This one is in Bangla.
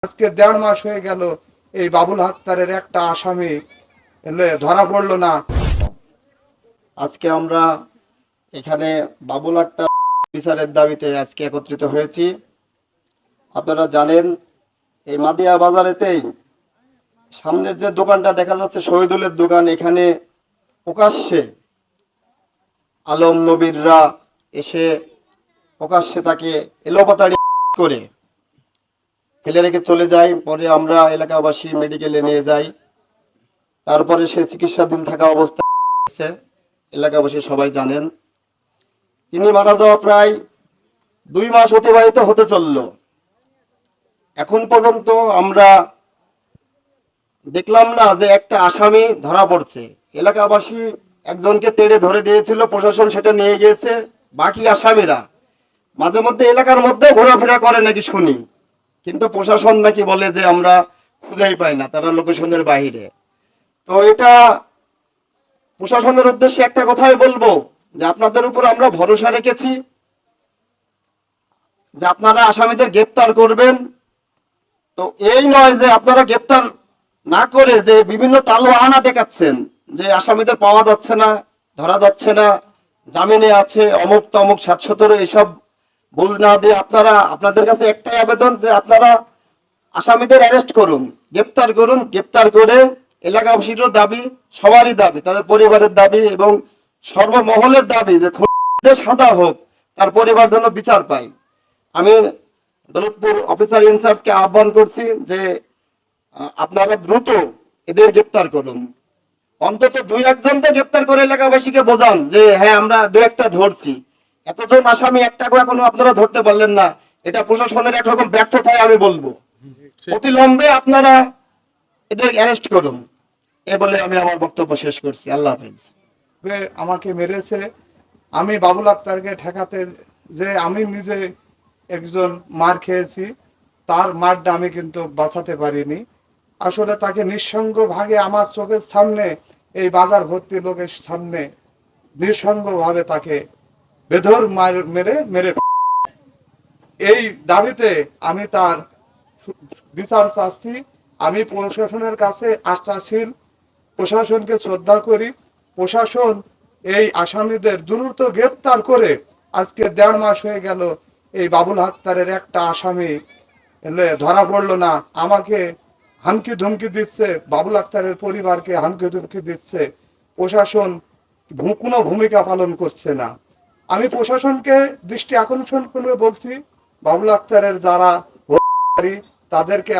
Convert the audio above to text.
আজকে ১.৫ মাস হয়ে গেল এই বাবুল আক্তারের একটা আসামি ধরা পড়লো না। আজকে আমরা এখানে বাবুল আক্তার বিচারের দাবিতে আজকে একত্রিত হয়েছি। আপনারা জানেন এই মাদিয়া বাজারেতেই সামনের যে দোকানটা দেখা যাচ্ছে শহীদুলের দোকান, এখানে প্রকাশ্যে আলম নবীররা এসে প্রকাশ্যে তাকে এলোপাতাড়ি করে ফেলে রেখে চলে যায়। পরে আমরা এলাকাবাসী মেডিকেলে নিয়ে যাই, তারপরে সে চিকিৎসাধীন থাকা অবস্থায় এলাকাবাসী সবাই জানেন। তিনি মারা যাওয়া প্রায় ২ মাস অতিবাহিত হতে চলল। এখন পর্যন্ত আমরা দেখলাম না যে একটা আসামি ধরা পড়ছে। এলাকাবাসী একজনকে তেড়ে ধরে দিয়েছিল, প্রশাসন সেটা নিয়ে গিয়েছে। বাকি আসামিরা মাঝে মধ্যে এলাকার মধ্যে ঘোরাফেরা করে নাকি শুনি, কিন্তু প্রশাসন নাকি বলে যে আমরা খুঁজেই পাই না, তারা লোকেশনের বাহিরে। তো এটা প্রশাসনের উদ্দেশ্যে একটা কথাই বলবো যে আপনাদের উপর আমরা ভরসা রেখেছি যে আপনারা আসামিদের গ্রেপ্তার করবেন। তো এই নয় যে আপনারা গ্রেপ্তার না করে যে বিভিন্ন তালবাহানা দেখাচ্ছেন যে আসামিদের পাওয়া যাচ্ছে না, ধরা যাচ্ছে না, জামিনে আছে, অমুক তমুক ৭১৭ এসব বুঝ না দিয়ে আপনারা, আপনাদের কাছে একটাই আবেদন যে আপনারা আসামিদের অ্যারেস্ট করুন, গ্রেপ্তার করুন। গ্রেপ্তার করে এলাকাবাসীরও দাবি, সবারই দাবি, তাদের পরিবারের দাবি এবং সর্বমহলের দাবি যে খুনিদের সাজা হোক, তার পরিবার যেন বিচার পায়। আমি দৌলতপুর অফিসার ইনচার্জকে আহ্বান করছি যে আপনারা দ্রুত এদের গ্রেপ্তার করুন, অন্তত ২-১ জনকে গ্রেপ্তার করে এলাকাবাসীকে বোঝান যে হ্যাঁ আমরা ২-১টা ধরছি। এতজন আসামি একটাকে এখনো আপনারা ধরতে পারলেন না, এটা প্রশাসনের একরকম ব্যর্থতায় আমি বলবো। অতিলম্বে আপনারা এদের অ্যারেস্ট করুন। এ বলে আমি আমার বক্তব্য শেষ করছি। আল্লাহ হাফেজ। আমাকে মেরেছে, আমি বাবুল আক্তারকে ঠেকাতে যে আমি নিজে একজন মার খেয়েছি, তার মারটা আমি কিন্তু বাঁচাতে পারিনি। আসলে তাকে নিঃসঙ্গ ভাগে আমার চোখের সামনে, এই বাজার ভর্তি লোকের সামনে নিঃসঙ্গভাবে তাকে বেধর মেরে মেরে এই দাবিতে আমি তার বিচার চাচ্ছি। আমি প্রশাসনের কাছে আশ্বাসীন, প্রশাসনকে শ্রদ্ধা করি। প্রশাসন এই আসামিদের দ্রুত গ্রেপ্তার করে, আজকে ১.৫ মাস হয়ে গেল এই বাবুল আক্তারের একটা আসামি ধরা পড়লো না। আমাকে হুমকি ধমকি দিচ্ছে, বাবুল আক্তারের পরিবারকে হুমকি ধমকি দিচ্ছে। প্রশাসন কোনো ভূমিকা পালন করছে না। আমি প্রশাসনকে দৃষ্টি আকর্ষণ করে বলছি, বাবুল আক্তারের যারা তাদেরকে